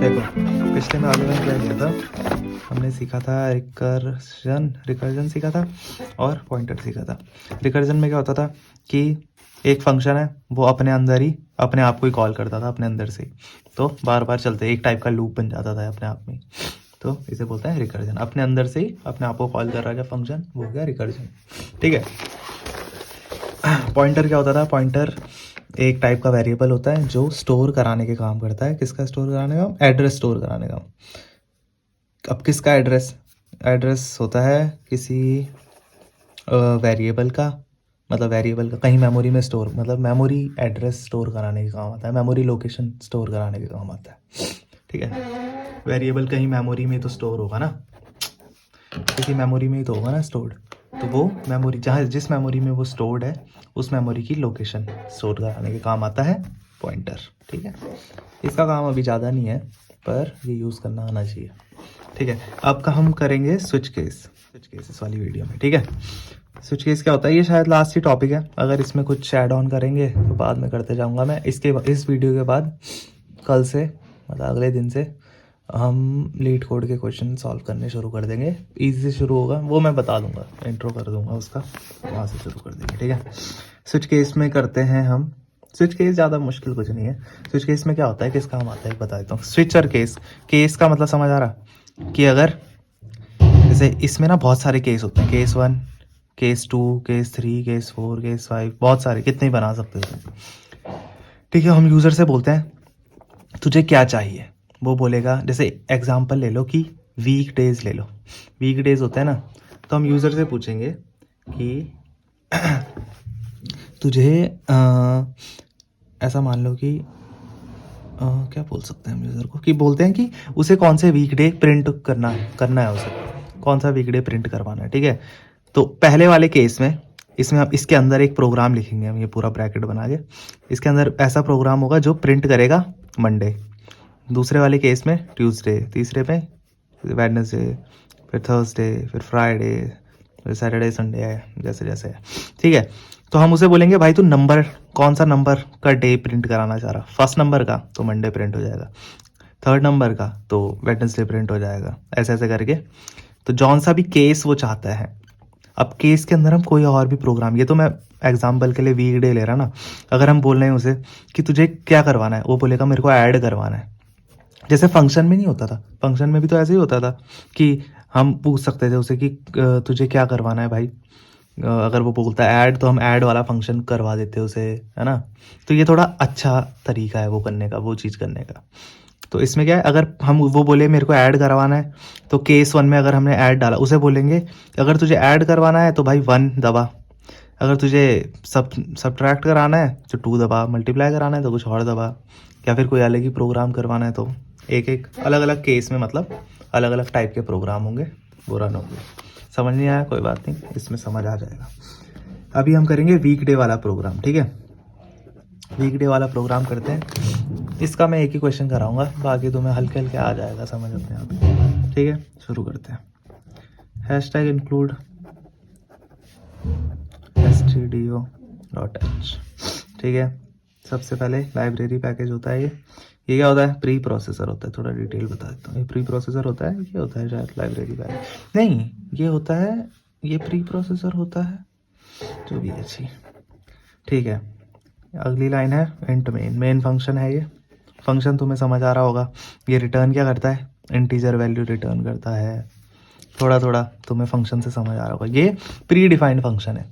देखो, पिछले में आगे मैंने क्या किया था, हमने सीखा था रिकर्जन सीखा था और पॉइंटर सीखा था। रिकर्जन में क्या होता था कि एक फंक्शन है, वो अपने अंदर ही अपने आप को ही कॉल करता था अपने अंदर से ही, तो बार बार चलते एक टाइप का लूप बन जाता था अपने आप में, तो इसे बोलते हैं रिकर्जन। अपने अंदर से ही अपने आप को कॉल कर रहा है फंक्शन, वो हो गया रिकर्जन। ठीक है। पॉइंटर क्या होता था, पॉइंटर एक टाइप का वेरिएबल होता है जो स्टोर कराने के काम करता है। किसका स्टोर कराने का? एड्रेस स्टोर कराने का। अब किसका एड्रेस? एड्रेस होता है किसी वेरिएबल का, मतलब वेरिएबल का कहीं मेमोरी में स्टोर, मतलब मेमोरी एड्रेस स्टोर कराने के काम आता है, मेमोरी लोकेशन स्टोर कराने के काम आता है। ठीक है। वेरिएबल कहीं मेमोरी में तो स्टोर होगा ना, किसी मेमोरी में ही तो होगा ना स्टोर्ड, तो वो मेमोरी जहाँ जिस मेमोरी में वो स्टोर्ड है उस मेमोरी की लोकेशन स्टोर कराने के काम आता है पॉइंटर। ठीक है। इसका काम अभी ज़्यादा नहीं है, पर ये यूज़ करना आना चाहिए। ठीक है। अब का हम करेंगे स्विच केस इस वाली वीडियो में। ठीक है। स्विच केस क्या होता है, ये शायद लास्ट ही टॉपिक है। अगर इसमें कुछ ऐड ऑन करेंगे तो बाद में करते जाऊंगा मैं। इस वीडियो के बाद कल से, मतलब अगले दिन से हम लीड कोड के क्वेश्चन सॉल्व करने शुरू कर देंगे। ईजी से शुरू होगा, वो मैं बता दूंगा, इंट्रो कर दूंगा उसका, वहाँ से शुरू कर देंगे। ठीक है। स्विच केस में करते हैं हम। स्विच केस ज़्यादा मुश्किल कुछ नहीं है। स्विच केस में क्या होता है, किस काम आता है बता देता हूँ। स्विच और केस, केस का मतलब समझ आ रहा कि अगर जैसे इसमें ना बहुत सारे केस होते हैं, case 1, case 2, case 3, case 4, case 5, बहुत सारे, कितने ही बना सकते हो। ठीक है। हम यूज़र से बोलते हैं तुझे क्या चाहिए, वो बोलेगा, जैसे एग्जांपल ले लो कि वीक डेज ले लो, वीक डेज होते हैं ना, तो हम यूज़र से पूछेंगे कि तुझे ऐसा मान लो कि क्या बोल सकते हैं हम यूज़र को, कि बोलते हैं कि उसे कौन से वीकडे प्रिंट करना है उसे कौन सा वीकडे प्रिंट करवाना है। ठीक है। तो पहले वाले केस में, इसमें हम इसके अंदर एक प्रोग्राम लिखेंगे, हम ये पूरा ब्रैकेट बना के, इसके अंदर ऐसा प्रोग्राम होगा जो प्रिंट करेगा मंडे, दूसरे वाले केस में ट्यूसडे, तीसरे पे वेडनेसडे, फिर थर्सडे, फिर फ्राइडे, फिर सैटरडे संडे है, जैसे जैसे है। ठीक है। तो हम उसे बोलेंगे भाई तू नंबर, कौन सा नंबर का डे प्रिंट कराना चाह रहा, फर्स्ट नंबर का तो मंडे प्रिंट हो जाएगा, थर्ड नंबर का तो वेडनेसडे प्रिंट हो जाएगा, ऐसे ऐसे करके। तो जौन सा भी केस वो चाहता है, अब केस के अंदर हम कोई और भी प्रोग्राम, ये तो मैं एग्जाम्पल के लिए वीक डे ले रहा ना, अगर हम बोल रहे हैं उसे कि तुझे क्या करवाना है, वो बोलेगा मेरे को ऐड करवाना है। जैसे फंक्शन में नहीं होता था, फंक्शन में भी तो ऐसे ही होता था कि हम पूछ सकते थे उसे कि तुझे क्या करवाना है भाई, अगर वो बोलता है ऐड, तो हम ऐड वाला फंक्शन करवा देते उसे, है ना। तो ये थोड़ा अच्छा तरीका है वो करने का, वो चीज़ करने का। तो इसमें क्या है, अगर हम वो बोले मेरे को ऐड करवाना है, तो केस 1 में अगर हमने ऐड डाला, उसे बोलेंगे अगर तुझे ऐड करवाना है तो भाई 1 दबा, अगर तुझे सब्ट्रैक्ट कराना है तो 2 दबा, मल्टीप्लाई कराना है तो कुछ और दबा, या फिर कोई अलग ही प्रोग्राम करवाना है तो एक एक अलग अलग केस में, मतलब अलग अलग टाइप के प्रोग्राम होंगे, वो रन होंगे। समझ नहीं आया, कोई बात नहीं, इसमें समझ आ जाएगा। अभी हम करेंगे वीकडे वाला प्रोग्राम। ठीक है। वीकडे वाला प्रोग्राम करते हैं। इसका मैं एक ही क्वेश्चन कराऊंगा, बाकी तुम्हें हल्के हल्के आ जाएगा समझ अपने आप। ठीक है। शुरू करते हैं। Hashtag include stdio.h। ठीक है। सबसे पहले लाइब्रेरी पैकेज होता है ये क्या होता है, प्री प्रोसेसर होता है। थोड़ा डिटेल बता देता हूँ, ये प्री प्रोसेसर होता है, ये होता है शायद लाइब्रेरी पैकेज, नहीं ये होता है, ये प्री प्रोसेसर होता है, जो भी अच्छी। ठीक है। अगली लाइन है इंट मेन फंक्शन है ये। फंक्शन तुम्हें समझ आ रहा होगा, ये रिटर्न क्या करता है, इंटीजर वैल्यू रिटर्न करता है। थोड़ा थोड़ा तुम्हें फंक्शन से समझ आ रहा होगा, ये प्री डिफाइंड फंक्शन है,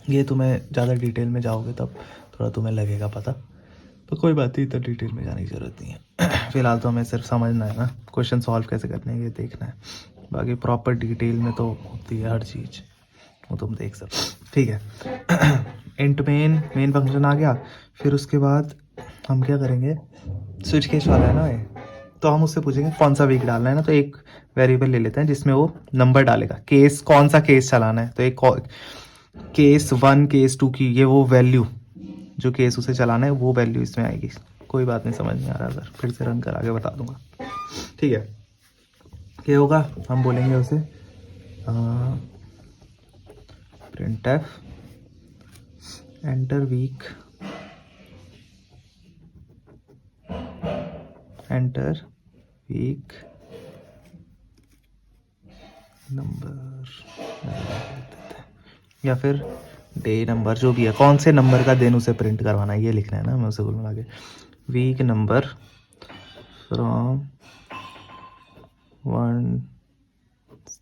ये तुम्हें ज़्यादा डिटेल में जाओगे तब थोड़ा तुम्हें लगेगा पता, तो कोई बात नहीं, इतना डिटेल में जाने की ज़रूरत नहीं है। फिलहाल तो हमें सिर्फ समझना है ना, क्वेश्चन सॉल्व कैसे करने हैं ये देखना है, बाकी प्रॉपर डिटेल में तो होती है हर चीज़, वो तुम देख सकते। ठीक है। इंट मेन फंक्शन आ गया, फिर उसके बाद हम क्या करेंगे, स्विच केस वाला है ना ये, तो हम उससे पूछेंगे कौन सा वीक डालना है ना, तो एक वेरिएबल ले लेते हैं जिसमें वो नंबर डालेगा, केस कौन सा केस चलाना है, तो एक केस 1 केस 2 की ये वो वैल्यू, जो केस उसे चलाना है वो वैल्यू इसमें आएगी। कोई बात नहीं, समझ नहीं आ रहा अगर फिर से रन करा के बता दूंगा। ठीक है। क्या होगा, हम बोलेंगे उसे printf enter week enter week number या फिर डे नंबर, जो भी है, कौन से नंबर का दिन उसे प्रिंट करवाना है ये लिखना है ना। मैं उसे कुल मिला के वीक नंबर फ्रॉम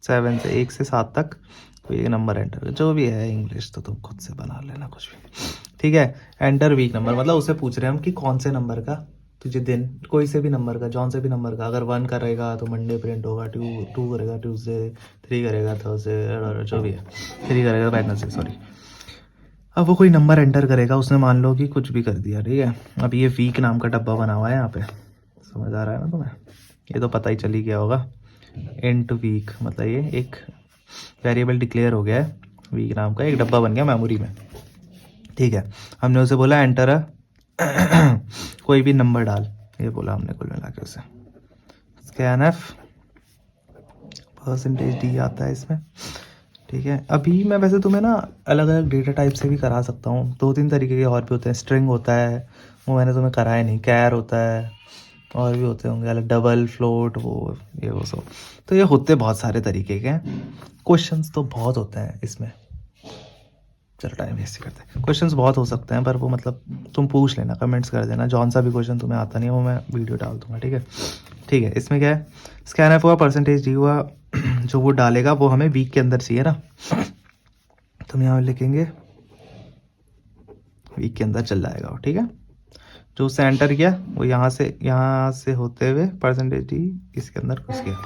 7 से 1 से 7 तक कोई एक नंबर एंटर, जो भी है इंग्लिश तो तुम खुद से बना लेना कुछ भी, ठीक है। एंटर वीक नंबर मतलब उसे पूछ रहे हैं हम कि कौन से नंबर का तुझे दिन, कोई से भी नंबर का, जौन से भी नंबर का, अगर 1 करेगा तो मंडे प्रिंट होगा, 2 करेगा ट्यूसडे, 3 करेगा थर्सडे, जो भी है, 3 करेगा वेडनेसडे, सॉरी। अब वो कोई नंबर एंटर करेगा, उसने मान लो कि कुछ भी कर दिया, ठीक है। अब ये वीक नाम का डब्बा बना हुआ है यहाँ पे, समझ आ रहा है ना तुम्हें? ये तो पता ही चली गया होगा। इंट वीक मतलब ये एक वेरिएबल डिक्लेयर हो गया है, वीक नाम का एक डब्बा बन गया मेमोरी में, ठीक है। हमने उसे बोला एंटर कोई भी नंबर डाल, ये बोला हमने कुल मिला के उसे। स्कैनएफ %d आता है इसमें, ठीक है। अभी मैं वैसे तुम्हें ना अलग अलग डेटा टाइप से भी करा सकता हूँ, 2-3 तरीके के और भी होते हैं। स्ट्रिंग होता है, वो मैंने तुम्हें कराया नहीं, कैर होता है, और भी होते होंगे अलग, डबल फ्लोट, वो ये वो सब। तो ये होते बहुत सारे तरीके के हैं। क्वेश्चंस तो बहुत होते हैं इसमें, चलो टाइम वेस्ट करते हैं। क्वेश्चंस बहुत हो सकते हैं, पर वो मतलब तुम पूछ लेना, कमेंट्स कर देना, जौन सा भी क्वेश्चन तुम्हें आता नहीं है वो मैं वीडियो डाल दूंगा, ठीक है। ठीक है, इसमें क्या है, स्कैनएफ हुआ, %d हुआ, जो वो डालेगा वो हमें वीक के अंदर चाहिए ना, तो हम यहाँ लिखेंगे वीक के अंदर चल जाएगा वो, ठीक है। जो उससे एंटर किया वो यहाँ से होते हुए %d इसके अंदर घुस गया,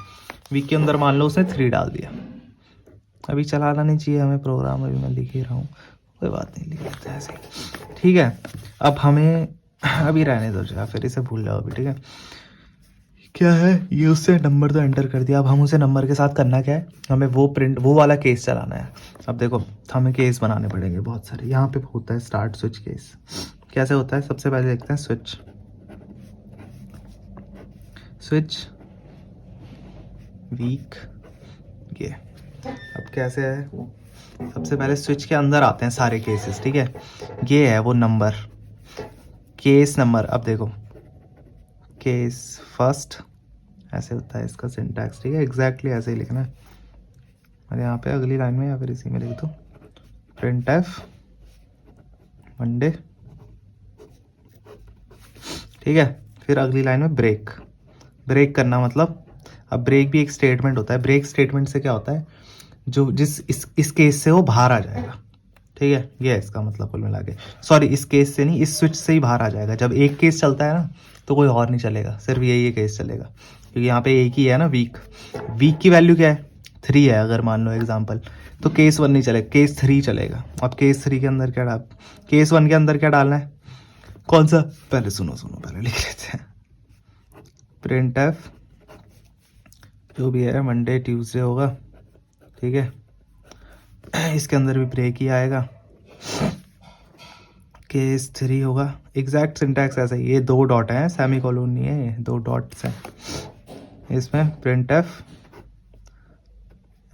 वीक के अंदर मान लो उसने 3 डाल दिया। अभी चलाना नहीं चाहिए हमें प्रोग्राम, अभी मैं लिख ही रहा हूँ, कोई बात नहीं, लिख लेते हैं ऐसे, ठीक है। अब हमें अभी रहने दो या फिर इसे भूल जाओ अभी, ठीक है। क्या है ये, उससे नंबर तो एंटर कर दिया, अब हम उसे नंबर के साथ करना क्या है, हमें वो वाला केस चलाना है। अब देखो हमें केस बनाने पड़ेंगे बहुत सारे, यहाँ पे होता है स्टार्ट स्विच केस। कैसे होता है, सबसे पहले देखते हैं स्विच वीक, ये अब कैसे है, सबसे पहले स्विच के अंदर आते हैं सारे केसेस, ठीक है। ये है वो नंबर, केस नंबर। अब देखो केस फर्स्ट ऐसे होता है इसका सिंटैक्स, ठीक है, एग्जैक्टली ऐसे ही लिखना है। और यहाँ पे अगली लाइन में या फिर इसी में लिख दो printf मंडे, ठीक है। फिर अगली लाइन में ब्रेक करना, मतलब अब ब्रेक भी एक स्टेटमेंट होता है। ब्रेक स्टेटमेंट से क्या होता है, जो इस केस से वो बाहर आ जाएगा, ठीक है। ये है इसका मतलब कुल मिला के, सॉरी इस केस से नहीं, इस स्विच से ही बाहर आ जाएगा। जब एक केस चलता है ना तो कोई और नहीं चलेगा, सिर्फ यही केस चलेगा, क्योंकि यहाँ पे एक ही है ना वीक की वैल्यू क्या है 3 है, अगर मान लो एग्जाम्पल, तो केस 1 नहीं चलेगा, केस 3 चलेगा। अब केस 3 के अंदर क्या डाल, केस 1 के अंदर क्या डालना है, कौन सा, पहले सुनो पहले लिख लेते हैं। printf जो भी है मंडे ट्यूसडे होगा, ठीक है। इसके अंदर भी ब्रेक ही आएगा, केस 3 होगा, एग्जैक्ट सिंटैक्स ऐसा ही, ये 2 डॉट हैं, सेमी कॉलन नहीं है, ये 2 डॉट्स हैं इसमें। printf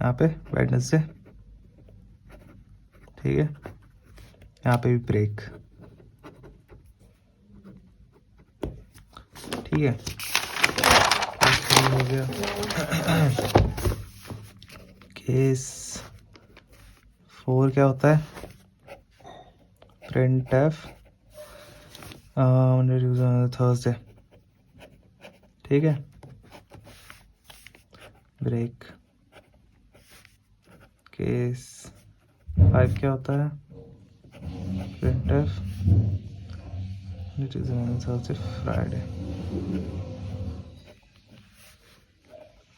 यहाँ पे वेडनेसडे, ठीक है, यहाँ पे भी ब्रेक, ठीक है। हो गया केस 4 क्या होता है, printf थर्सडे, ठीक है, ब्रेक। केस 5 क्या होता है, printf Thursday Friday,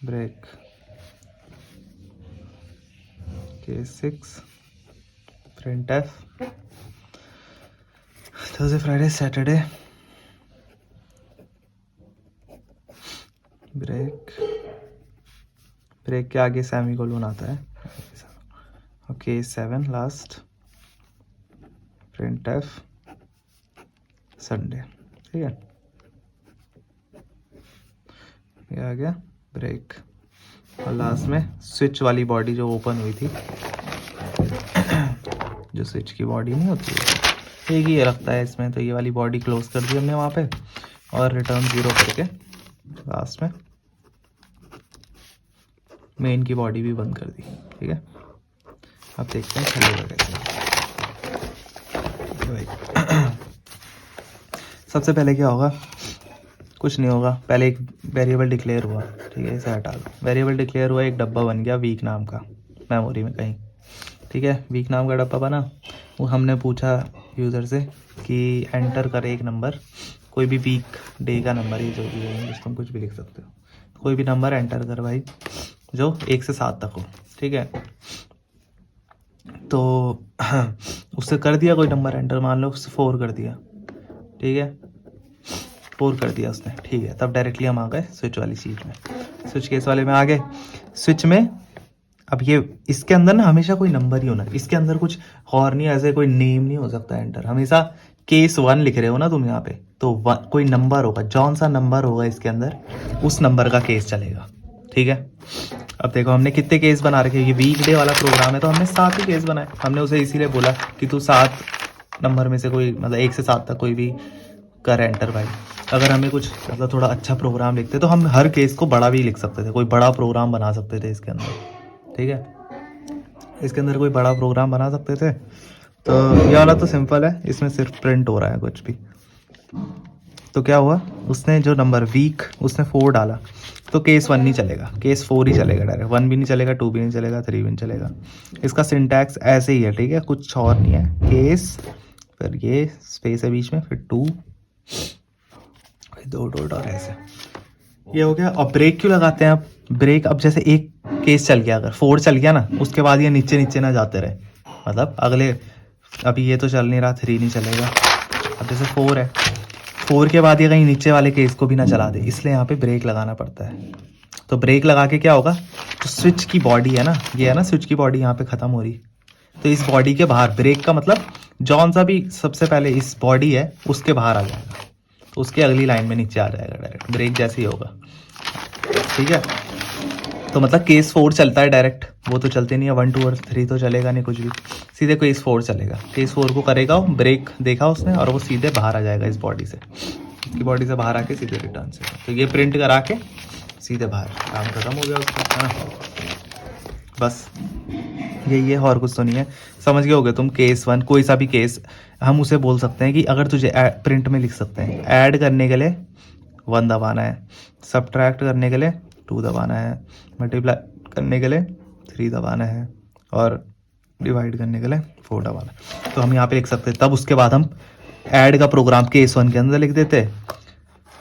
break. Case 6 printf Thursday Friday Saturday, break के आगे सेमी कोलन आता है। ओके 7 लास्ट, printf संडे, ठीक है, ये आ गया ब्रेक। और लास्ट में स्विच वाली बॉडी जो ओपन हुई थी, जो स्विच की बॉडी नहीं होती है, एक ही रखता है इसमें, तो ये वाली बॉडी क्लोज कर दी हमने वहाँ पे, और रिटर्न 0 करके लास्ट में मेन की बॉडी भी बंद कर दी, ठीक है। अब देखते हैं चलेगा कैसे। भाई सबसे पहले क्या होगा, कुछ नहीं होगा, पहले एक वेरिएबल डिक्लेयर हुआ, ठीक है, इसे हटा दो। वेरिएबल डिक्लेयर हुआ, एक डब्बा बन गया वीक नाम का मेमोरी में कहीं, ठीक है। वीक नाम का डब्बा बना, वो हमने पूछा यूज़र से कि एंटर करे एक नंबर, कोई भी वीक डे का नंबर ही जो भी है, जिस तुम कुछ भी लिख सकते हो, कोई भी नंबर एंटर कर भाई जो 1 से 7 तक हो, ठीक है। तो उससे कर दिया कोई नंबर एंटर, मान लो उससे 4 कर दिया, ठीक है, 4 कर दिया उसने, ठीक है। तब डायरेक्टली हम आ गए स्विच वाली सीट में, स्विच केस वाले में आ गए। स्विच में अब ये इसके अंदर ना हमेशा कोई नंबर ही होना, इसके अंदर कुछ और नहीं, ऐसे कोई नेम नहीं हो सकता एंटर। हमेशा केस 1 लिख रहे हो ना तुम यहाँ पे, तो कोई नंबर होगा, जौन सा नंबर होगा इसके अंदर उस नंबर का केस चलेगा, ठीक है। अब देखो हमने कितने केस बना रखे, ये वीकडे वाला प्रोग्राम है तो हमने 7 ही केस बनाए। हमने उसे इसीलिए बोला कि तू 7 नंबर में से कोई, मतलब 1 से 7 तक कोई भी कर एंटर भाई। अगर हमें कुछ मतलब थोड़ा अच्छा प्रोग्राम लिखते तो हम हर केस को बड़ा भी लिख सकते थे, कोई बड़ा प्रोग्राम बना सकते थे इसके अंदर, ठीक है। इसके अंदर कोई बड़ा प्रोग्राम बना सकते थे। तो ये वाला तो सिंपल है, इसमें सिर्फ प्रिंट हो रहा है कुछ भी। तो क्या हुआ, उसने जो नंबर वीक उसने 4 डाला, तो केस 1 नहीं चलेगा, केस 4 ही चलेगा डायरेक्ट। 1 भी नहीं चलेगा, 2 भी नहीं चलेगा, 3 भी नहीं चलेगा। इसका सिंटैक्स ऐसे ही है, ठीक है, कुछ और नहीं है। केस, फिर ये स्पेस है बीच में, फिर 2, 2 डॉट और ऐसे, ये हो गया। और ब्रेक क्यों लगाते हैं आप, ब्रेक अब जैसे एक केस चल गया, अगर 4 चल गया ना, उसके बाद ये नीचे नीचे ना जाते रहे, मतलब अगले, अभी ये तो चल नहीं रहा, 3 नहीं चलेगा, अब जैसे 4 है, 4 के बाद ये कहीं नीचे वाले केस को भी ना चला दे, इसलिए यहाँ पे ब्रेक लगाना पड़ता है। तो ब्रेक लगा के क्या होगा, तो स्विच की बॉडी है ना, ये है ना स्विच की बॉडी यहाँ पे ख़त्म हो रही, तो इस बॉडी के बाहर ब्रेक का मतलब जौन सा भी सबसे पहले इस बॉडी है उसके बाहर आ जाएगा, तो उसके अगली लाइन में नीचे आ जाएगा डायरेक्ट, ब्रेक जैसे ही होगा, ठीक है। तो मतलब केस 4 चलता है डायरेक्ट, वो तो चलते नहीं है, 1 2 और 3 तो चलेगा नहीं कुछ भी, सीधे केस 4 चलेगा। केस 4 को करेगा वो, ब्रेक देखा उसने, और वो सीधे बाहर आ जाएगा इस बॉडी से, इसकी बॉडी से बाहर आके सीधे रिटर्न से, तो ये प्रिंट करा के सीधे बाहर, काम खत्म हो गया उसका, हाँ बस यही है, और कुछ तो नहीं है। समझ गए होगे तुम, केस 1 कोई सा भी केस हम उसे बोल सकते हैं कि अगर तुझे प्रिंट में लिख सकते हैं, ऐड करने के लिए 1 दबाना है, सब्ट्रैक्ट करने के लिए 2 दबाना है, मल्टीप्लाई करने के लिए 3 दबाना है, और डिवाइड करने के लिए 4 दबाना है। तो हम यहाँ पे लिख सकते हैं, तब उसके बाद हम ऐड का प्रोग्राम केस 1 के अंदर लिख देते,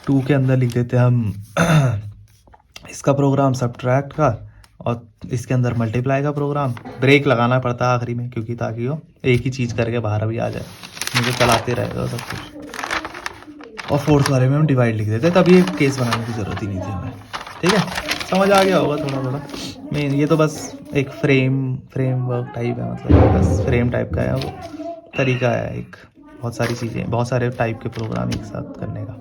2 के अंदर लिख देते हम इसका प्रोग्राम सब्ट्रैक्ट का, और इसके अंदर मल्टीप्लाई का प्रोग्राम। ब्रेक लगाना पड़ता है आखिरी में, क्योंकि ताकि वो एक ही चीज़ करके बाहर भी आ जाए, मुझे चलाते रहेगा सब कुछ। और 4th वाले में हम डिवाइड लिख देते, तब ये केस बनाने की ज़रूरत ही नहीं थी हमें, ठीक है। समझ आ गया होगा थोड़ा थोड़ा। मेन ये तो बस एक फ्रेमवर्क टाइप है, मतलब बस फ्रेम टाइप का है, वो तरीका है एक, बहुत सारी चीज़ें, बहुत सारे टाइप के प्रोग्राम एक साथ करने का,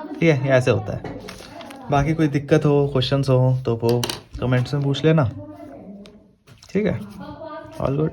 ठीक है। ये ऐसे होता है। बाकी कोई दिक्कत हो, क्वेश्चंस हो तो वो कमेंट्स में पूछ लेना, ठीक है। All good.